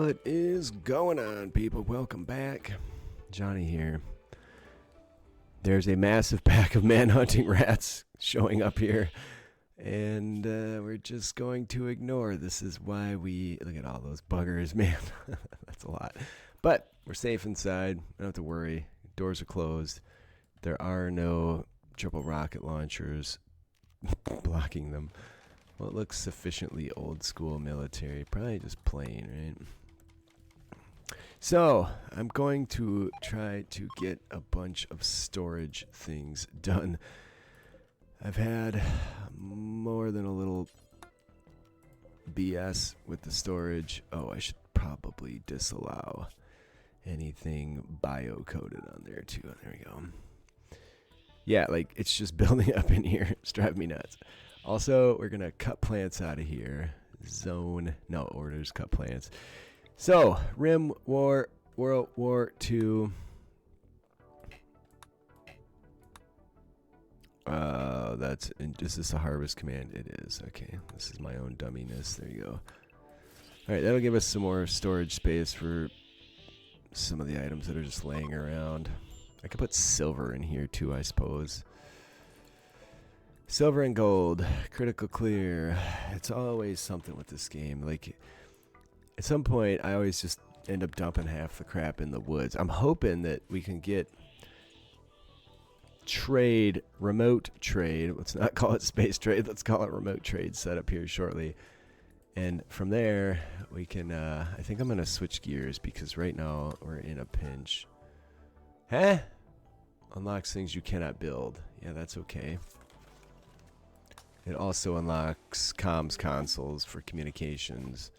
What is going on, people? Welcome back. Johnny here. There's a massive pack of man-hunting rats showing up here, and we're just going to ignore. This is why we... Look at all those buggers, man. That's a lot. But we're safe inside. We don't have to worry. Doors are closed. There are no triple rocket launchers blocking them. Well, it looks sufficiently old school military. Probably just plain, right? So, I'm going to try to get a bunch of storage things done. I've had more than a little BS with the storage. Oh, I should probably disallow anything bio-coded on there too. There we go. Yeah, like, it's just building up in here. It's driving me nuts. Also, we're going to cut plants out of here. Zone. No, orders, cut plants. So, RimWar, World War II. Is this a harvest command? It is. Okay, this is my own dumminess. There you go. Alright, that'll give us some more storage space for some of the items that are just laying around. I could put silver in here too, I suppose. Silver and gold, critical clear. It's always something with this game. Like, at some point, I always just end up dumping half the crap in the woods. I'm hoping that we can get trade, remote trade. Let's not call it space trade. Let's call it remote trade set up here shortly. And from there, we can, I think I'm going to switch gears because right now we're in a pinch. Huh? Unlocks things you cannot build. Yeah, that's okay. It also unlocks comms consoles for communications.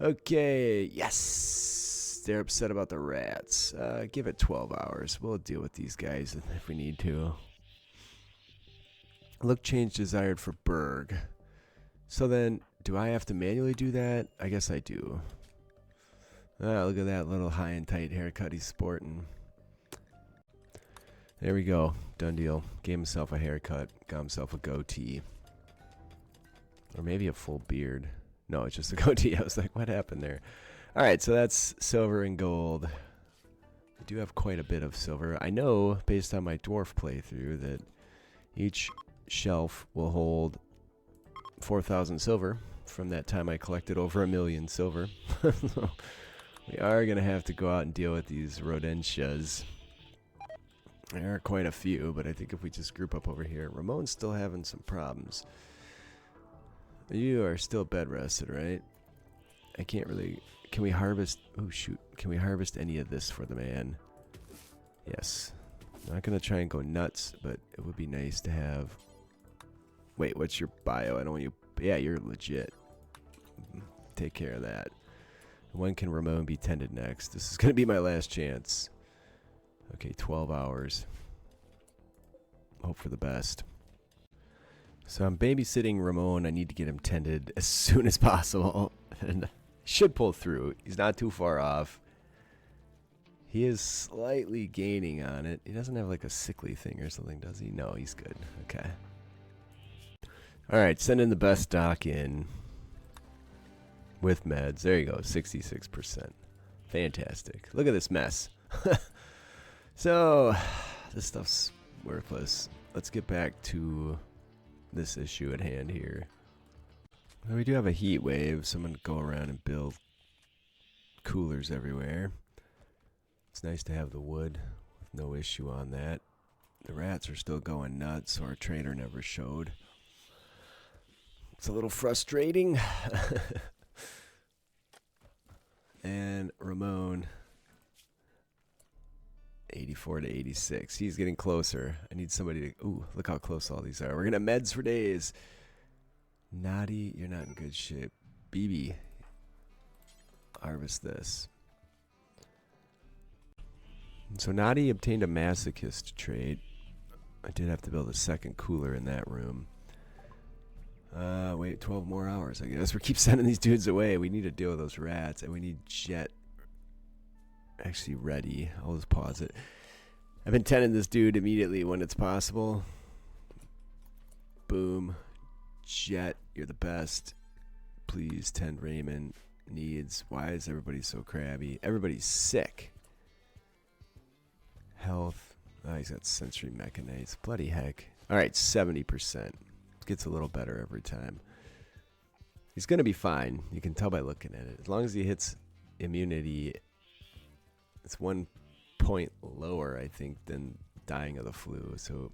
Okay, yes! They're upset about the rats. Give it 12 hours. We'll deal with these guys if we need to. Look change desired for Berg. So then, do I have to manually do that? I guess I do. Look at that little high and tight haircut he's sporting. There we go. Done deal. Gave himself a haircut. Got himself a goatee. Or maybe a full beard. No, it's just a goatee. I was like, what happened there? Alright, so that's silver and gold. I do have quite a bit of silver. I know, based on my dwarf playthrough, that each shelf will hold 4,000 silver. From that time I collected over 1 million silver. So we are going to have to go out and deal with these rodentias. There are quite a few, but I think if we just group up over here. Ramon's still having some problems. You are still bed rested, right? I can't really... Can we harvest... Oh, shoot. Can we harvest any of this for the man? Yes. I'm not going to try and go nuts, but it would be nice to have... Wait, what's your bio? I don't want you... Yeah, you're legit. Take care of that. When can Ramon be tended next? This is going to be my last chance. Okay, 12 hours. Hope for the best. So I'm babysitting Ramon. I need to get him tended as soon as possible. And should pull through. He's not too far off. He is slightly gaining on it. He doesn't have like a sickly thing or something, does he? No, he's good. Okay. Alright, send in the best doc in. With meds. There you go, 66%. Fantastic. Look at this mess. So, this stuff's worthless. Let's get back to this issue at hand here. Well, we do have a heat wave, so I'm going to go around and build coolers everywhere. It's nice to have the wood with no issue on that. The rats are still going nuts, so our trader never showed. It's a little frustrating. And Ramon... 84 to 86. He's getting closer. I need somebody to... Ooh, look how close all these are. We're going to meds for days. Naughty, you're not in good shape. BB. Harvest this. So Naughty obtained a masochist trait. I did have to build a second cooler in that room. Wait, 12 more hours, I guess. We keep sending these dudes away. We need to deal with those rats, and we need Jet actually ready. I'll just pause it. I've been tending this dude immediately when it's possible. Boom. Jet, you're the best. Please tend Raymond. needs. Why is everybody so crabby? Everybody's sick. Health. Oh, he's got sensory mechanites. Bloody heck. Alright, 70%. Gets a little better every time. He's going to be fine. You can tell by looking at it. As long as he hits immunity, it's 1 point lower, I think, than dying of the flu. So,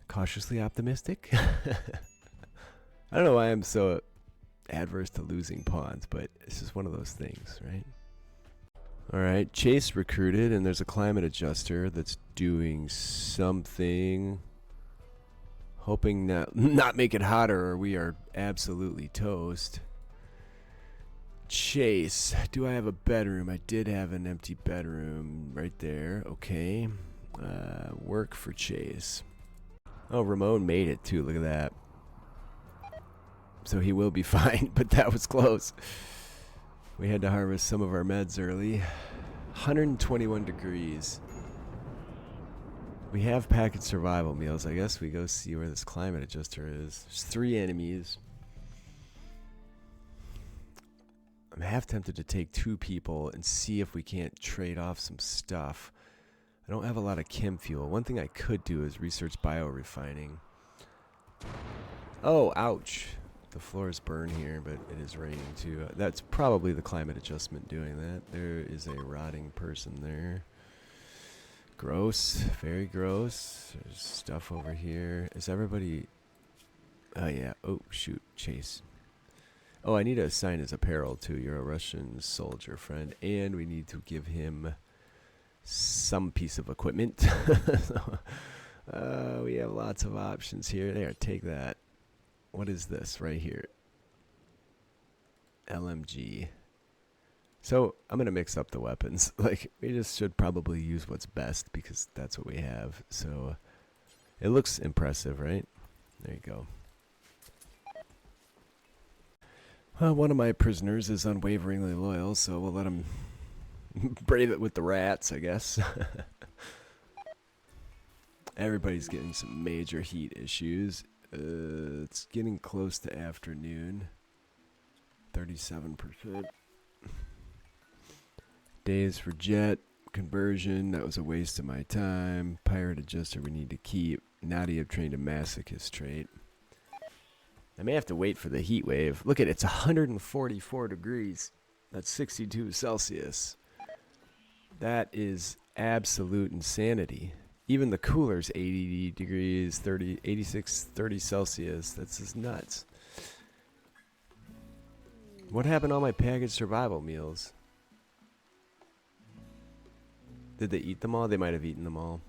cautiously optimistic. I don't know why I'm so adverse to losing pawns, but it's just one of those things, right? Alright, Chase recruited, and there's a climate adjuster that's doing something. Hoping not make it hotter, or we are absolutely toast. Chase, do I have a bedroom? I did have an empty bedroom right there. Okay. Work for Chase. Oh, Ramon made it too. Look at that. So he will be fine, but that was close. We had to harvest some of our meds early. 121 degrees. We have packaged survival meals. I guess we go see where this climate adjuster is. There's 3 enemies. I'm half tempted to take 2 people and see if we can't trade off some stuff. I don't have a lot of chem fuel. One thing I could do is research biorefining. Oh, ouch. The floors burn here, but it is raining too. That's probably the climate adjustment doing that. There is a rotting person there. Gross. Very gross. There's stuff over here. Is everybody... Oh, yeah. Oh, shoot. Chase. Oh, I need to assign his apparel, too. You're a Russian soldier friend. And we need to give him some piece of equipment. So, we have lots of options here. There, take that. What is this right here? LMG. So, I'm going to mix up the weapons. Like, we just should probably use what's best because that's what we have. So, it looks impressive, right? There you go. Well, one of my prisoners is unwaveringly loyal, so we'll let him brave it with the rats, I guess. Everybody's getting some major heat issues. It's getting close to afternoon. 37%. Days for jet conversion. That was a waste of my time. Pirate adjuster we need to keep. Nadia trained a masochist trait. I may have to wait for the heat wave. Look at it. It's 144 degrees. That's 62 Celsius. That is absolute insanity. Even the cooler's 80 degrees, 30, 86, 30 Celsius. That's just nuts. What happened to all my packaged survival meals? Did they eat them all? They might have eaten them all.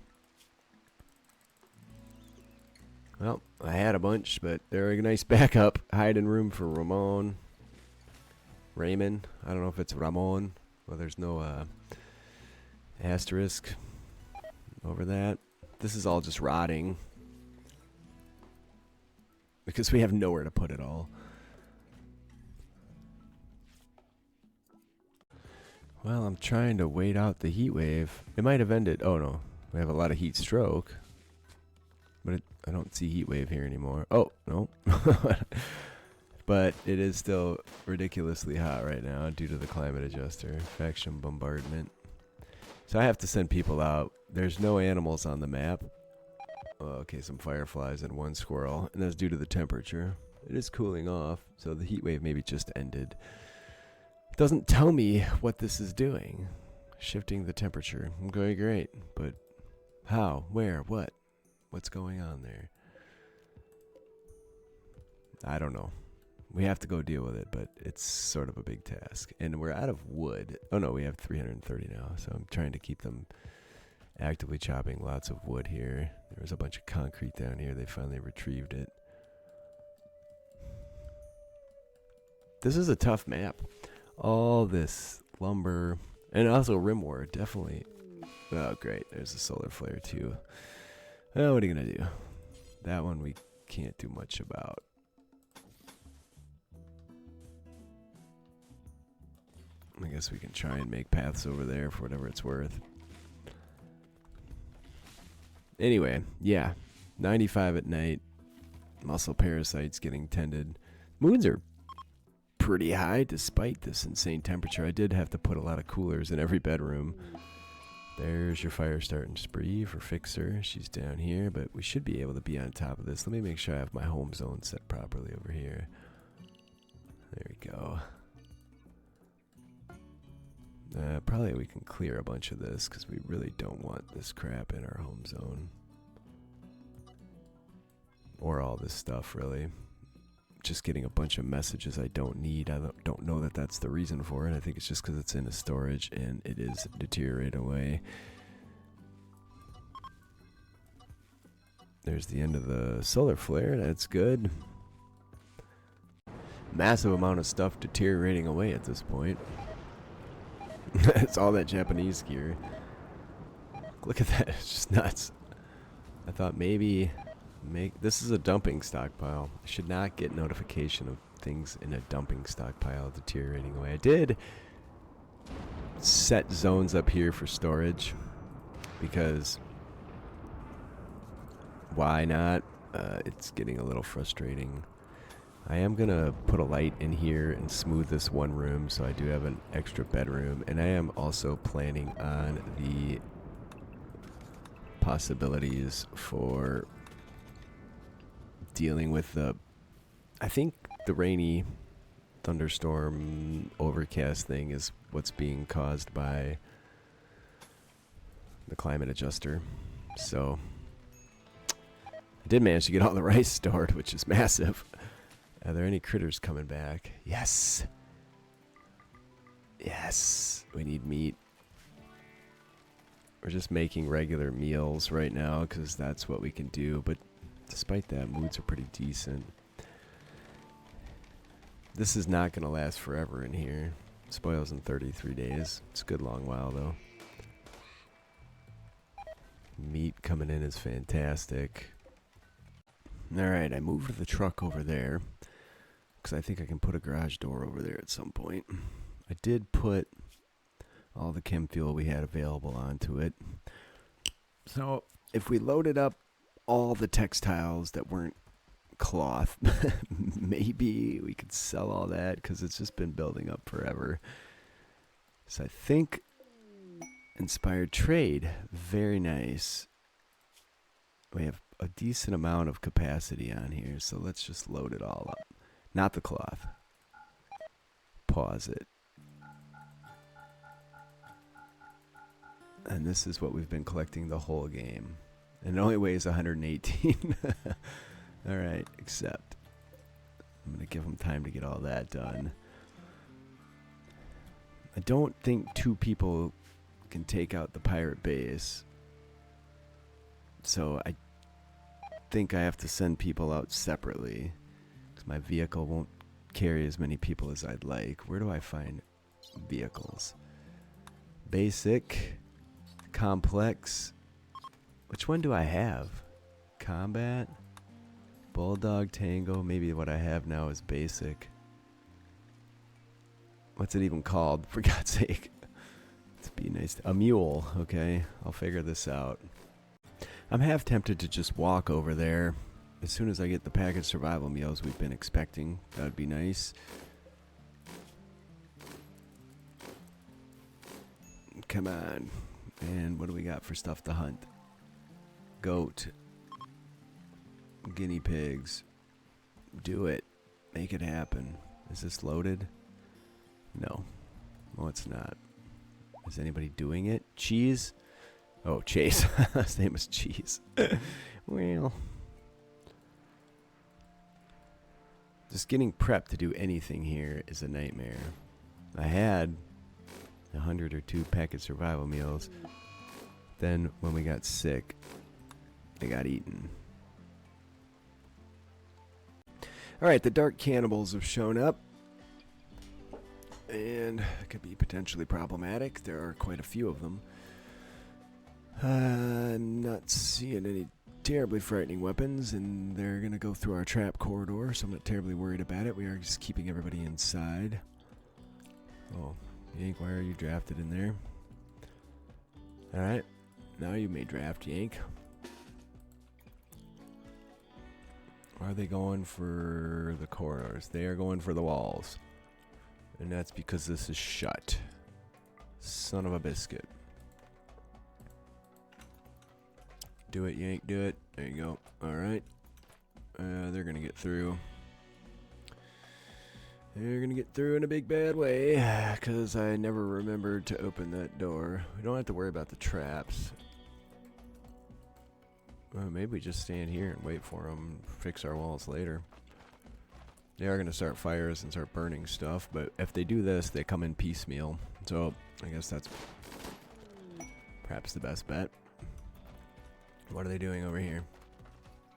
Well, I had a bunch, but they're a nice backup. Hiding room for Ramon. Raymond. I don't know if it's Ramon. Well, there's no asterisk over that. This is all just rotting. Because we have nowhere to put it all. Well, I'm trying to wait out the heat wave. It might have ended. Oh, no. We have a lot of heat stroke. But I don't see heat wave here anymore. Oh, no. But it is still ridiculously hot right now due to the climate adjuster. Faction bombardment. So I have to send people out. There's no animals on the map. Oh, okay, some fireflies and 1 squirrel. And that's due to the temperature. It is cooling off. So the heat wave maybe just ended. It doesn't tell me what this is doing. Shifting the temperature. Okay, great. But how? Where? What? What's going on there? I don't know. We have to go deal with it, but it's sort of a big task. And we're out of wood. Oh no, we have 330 now. So I'm trying to keep them actively chopping lots of wood here. There was a bunch of concrete down here. They finally retrieved it. This is a tough map. All this lumber. And also RimWar, definitely. Oh, great. There's a solar flare, too. Oh, what are you going to do? That one we can't do much about. I guess we can try and make paths over there for whatever it's worth. Anyway, yeah. 95 at night. Muscle parasites getting tended. Moons are pretty high despite this insane temperature. I did have to put a lot of coolers in every bedroom. There's your fire starting spree for Fixer. She's down here, but we should be able to be on top of this. Let me make sure I have my home zone set properly over here. There we go. Probably we can clear a bunch of this because we really don't want this crap in our home zone. Or all this stuff, really. Just getting a bunch of messages I don't need. I don't know that that's the reason for it. I think it's just because it's in a storage and it is deteriorating away. There's the end of the solar flare. That's good. Massive amount of stuff deteriorating away at this point. It's all that Japanese gear. Look at that. It's just nuts. I thought maybe... this is a dumping stockpile. I should not get notification of things in a dumping stockpile deteriorating away. I did set zones up here for storage because why not? It's getting a little frustrating. I am gonna put a light in here and smooth this one room so I do have an extra bedroom, and I am also planning on the possibilities for dealing with the, I think the rainy thunderstorm overcast thing is what's being caused by the climate adjuster. So I did manage to get all the rice stored, which is massive. Are there any critters coming back? Yes. Yes. We need meat. We're just making regular meals right now because that's what we can do, but despite that, moods are pretty decent. This is not going to last forever in here. Spoils in 33 days. It's a good long while, though. Meat coming in is fantastic. Alright, I moved the truck over there because I think I can put a garage door over there at some point. I did put all the chem fuel we had available onto it. So, if we loaded up all the textiles that weren't cloth, maybe we could sell all that because it's just been building up forever. So I think inspired trade, very nice. We have a decent amount of capacity on here, so let's just load it all up. Not the cloth. Pause it. And this is what we've been collecting the whole game. And it only weighs 118. Alright, accept. I'm going to give them time to get all that done. I don't think 2 people can take out the pirate base. So I think I have to send people out separately. Because my vehicle won't carry as many people as I'd like. Where do I find vehicles? Basic. Complex. Which one do I have? Combat? Bulldog, Tango. Maybe what I have now is basic. What's it even called? For God's sake. It'd be nice. A mule. Okay. I'll figure this out. I'm half tempted to just walk over there. As soon as I get the packaged survival meals we've been expecting. That would be nice. Come on. And what do we got for stuff to hunt? Goat. Guinea pigs. Do it. Make it happen. Is this loaded? No. Oh, it's not. Is anybody doing it? Cheese? Oh, Chase. His name is Cheese. Well. Just getting prepped to do anything here is a nightmare. I had 100 or 2 packet survival meals. Then when we got sick, they got eaten. Alright, the dark cannibals have shown up. And it could be potentially problematic. There are quite a few of them. Not seeing any terribly frightening weapons, and they're going to go through our trap corridor, so I'm not terribly worried about it. We are just keeping everybody inside. Oh, Yank, why are you drafted in there? Alright, now you may draft, Yank. Are they going for the corridors? They are going for the walls. And that's because this is shut. Son of a biscuit. Do it, yank, do it. There you go. Alright. They're gonna get through. They're gonna get through in a big bad way, because I never remembered to open that door. We don't have to worry about the traps. Well, maybe we just stand here and wait for them, fix our walls later. They are gonna start fires and start burning stuff, but if they do this, they come in piecemeal. So, I guess that's perhaps the best bet. What are they doing over here?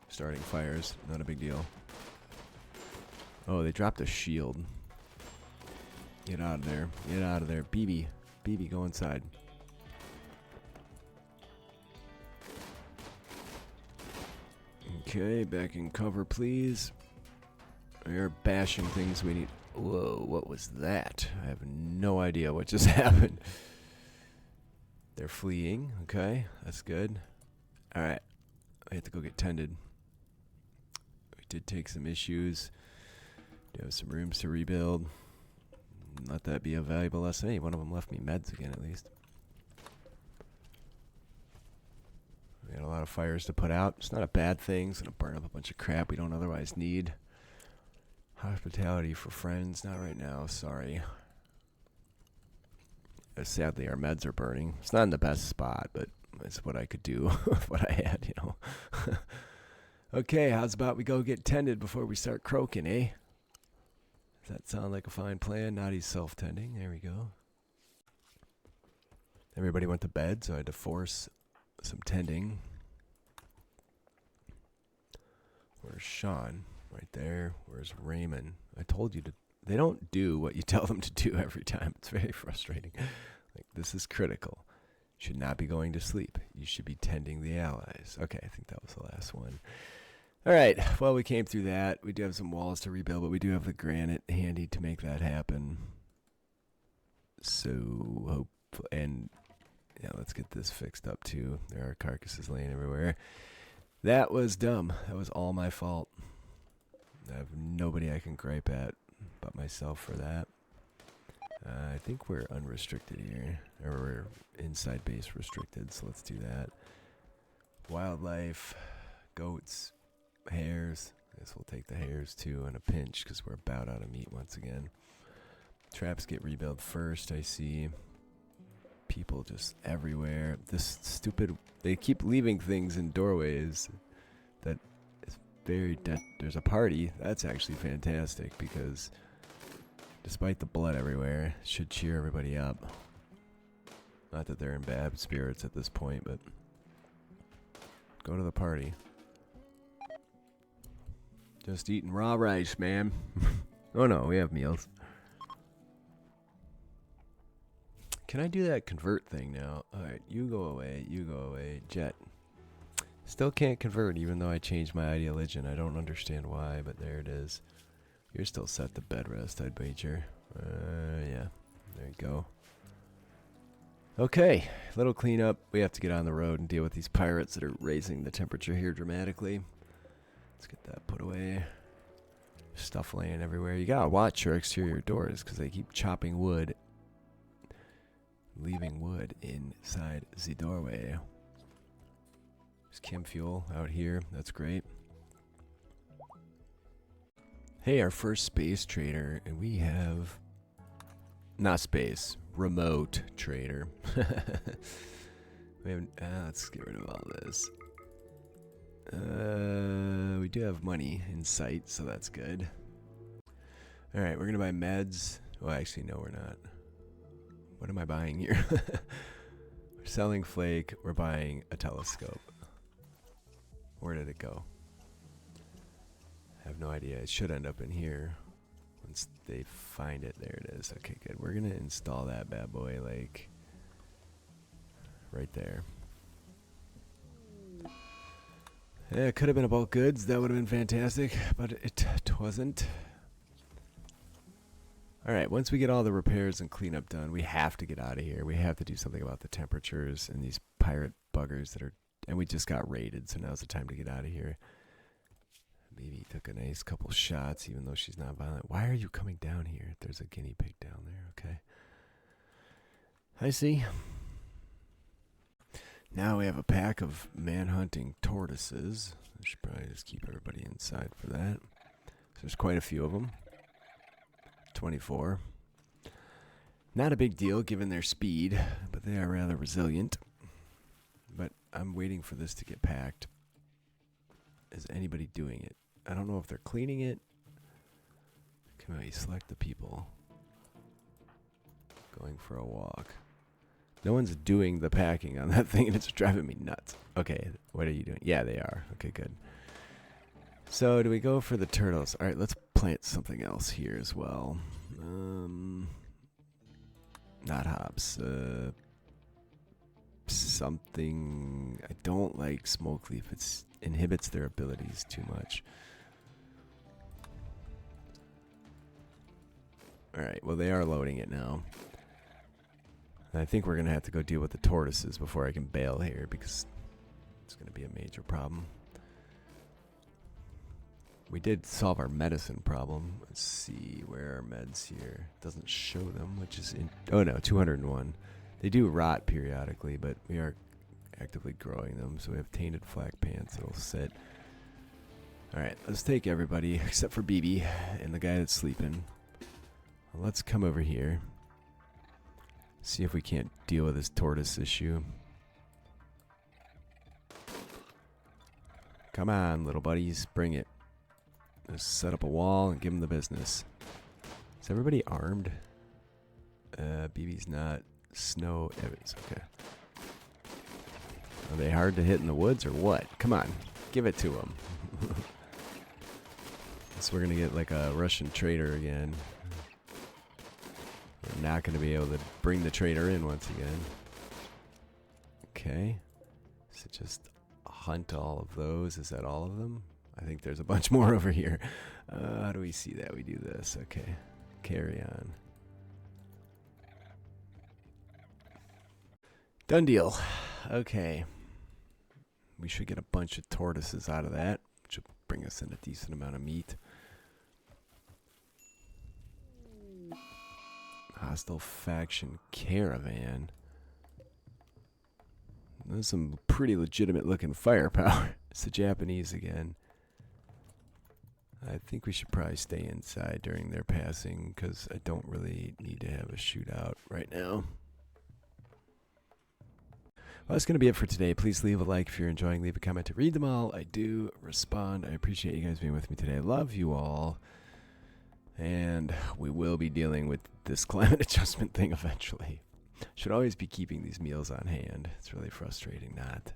Starting fires, not a big deal. Oh, they dropped a shield. Get out of there. Get out of there. BB. BB, go inside. Okay, back in cover, please. You're bashing things we need. Whoa, what was that? I have no idea what just happened. They're fleeing. Okay, that's good. Alright. I have to go get tended. We did take some issues. Do have some rooms to rebuild. Let that be a valuable lesson. Hey, one of them left me meds again, at least. We got a lot of fires to put out. It's not a bad thing. It's going to burn up a bunch of crap we don't otherwise need. Hospitality for friends. Not right now. Sorry. Sadly, our meds are burning. It's not in the best spot, but it's what I could do with what I had, you know. Okay, how's about we go get tended before we start croaking, eh? Does that sound like a fine plan? Naughty's self-tending. There we go. Everybody went to bed, so I had to force some tending. Where's Sean? Right there. Where's Raymond? I told you to... They don't do what you tell them to do every time. It's very frustrating. Like, this is critical. Should not be going to sleep. You should be tending the allies. Okay, I think that was the last one. All right, well, we came through that. We do have some walls to rebuild, but we do have the granite handy to make that happen. So, hope, and yeah, let's get this fixed up too. There are carcasses laying everywhere. That was dumb. That was all my fault. I have nobody I can gripe at but myself for that. I think we're unrestricted here, or we're inside base restricted, so let's do that. Wildlife, goats, hares. I guess we'll take the hares too in a pinch because we're about out of meat once again. Traps get rebuilt first, I see. People just everywhere. This stupid... They keep leaving things in doorways that is very... There's a party. That's actually fantastic because despite the blood everywhere, it should cheer everybody up. Not that they're in bad spirits at this point, but go to the party. Just eating raw rice, man. Oh no, we have meals. Can I do that convert thing now? Alright, you go away, Jet. Still can't convert even though I changed my ideology. I don't understand why, but there it is. You're still set to bed rest, I'd wager. Yeah, there you go. Okay, little cleanup. We have to get on the road and deal with these pirates that are raising the temperature here dramatically. Let's get that put away. Stuff laying everywhere. You gotta watch your exterior doors because they keep chopping wood, leaving wood inside the doorway. There's chem fuel out here. That's great. Hey, our first space trader, and we have not space, remote trader. We have. Let's get rid of all this. We do have money in sight, so that's good. Alright, we're gonna buy meds. Well, actually, no, we're not. What am I buying here? We're selling flake. We're buying a telescope. Where did it go? I have no idea. It should end up in here. Once they find it, there it is. Okay, good. We're gonna install that bad boy, like, right there. Yeah, it could have been a bulk goods. That would have been fantastic, but it wasn't. Alright, once we get all the repairs and cleanup done, we have to get out of here. We have to do something about the temperatures and these pirate buggers that are... And we just got raided, so now's the time to get out of here. Maybe took a nice couple shots, even though she's not violent. Why are you coming down here? There's a guinea pig down there. Okay. I see. Now we have a pack of man-hunting tortoises. I should probably just keep everybody inside for that. So there's quite a few of them. 24. Not a big deal given their speed, but they are rather resilient. But I'm waiting for this to get packed. Is anybody doing it? I don't know if they're cleaning it. Come on, you select the people. Going for a walk. No one's doing the packing on that thing, and it's driving me nuts. Okay, what are you doing? Yeah, they are. Okay, good. So, do we go for the turtles? All right, let's plant something else here as well. Not hops. Something... I don't like smoke leaf. It inhibits their abilities too much. All right, well, they are loading it now. I think we're going to have to go deal with the tortoises before I can bail here, because it's going to be a major problem. We did solve our medicine problem. Let's see, where are meds here? Doesn't show them, which is in... Oh no, 201. They do rot periodically, but we are actively growing them. So we have tainted flak pants that'll sit. Alright, let's take everybody except for BB and the guy that's sleeping. Well, let's come over here. See if we can't deal with this tortoise issue. Come on, little buddies, bring it. Let's set up a wall and give them the business. Is everybody armed? BB's not. Snow Evans, okay. Are they hard to hit in the woods or what? Come on, give it to them. So we're gonna get like a Russian trader again. We're not going to be able to bring the trader in once again. Okay. So just hunt all of those. Is that all of them? I think there's a bunch more over here. How do we see that? We do this. Okay. Carry on. Done deal. Okay. We should get a bunch of tortoises out of that, which will bring us in a decent amount of meat. Hostile faction caravan. There's some pretty legitimate looking firepower. It's the Japanese again. I think we should probably stay inside during their passing, because I don't really need to have a shootout right now. Well, that's going to be it for today. Please leave a like if you're enjoying. Leave a comment to read them all. I do respond. I appreciate you guys being with me today. I love you all. And we will be dealing with this climate adjustment thing eventually. Should always be keeping these meals on hand. It's really frustrating not.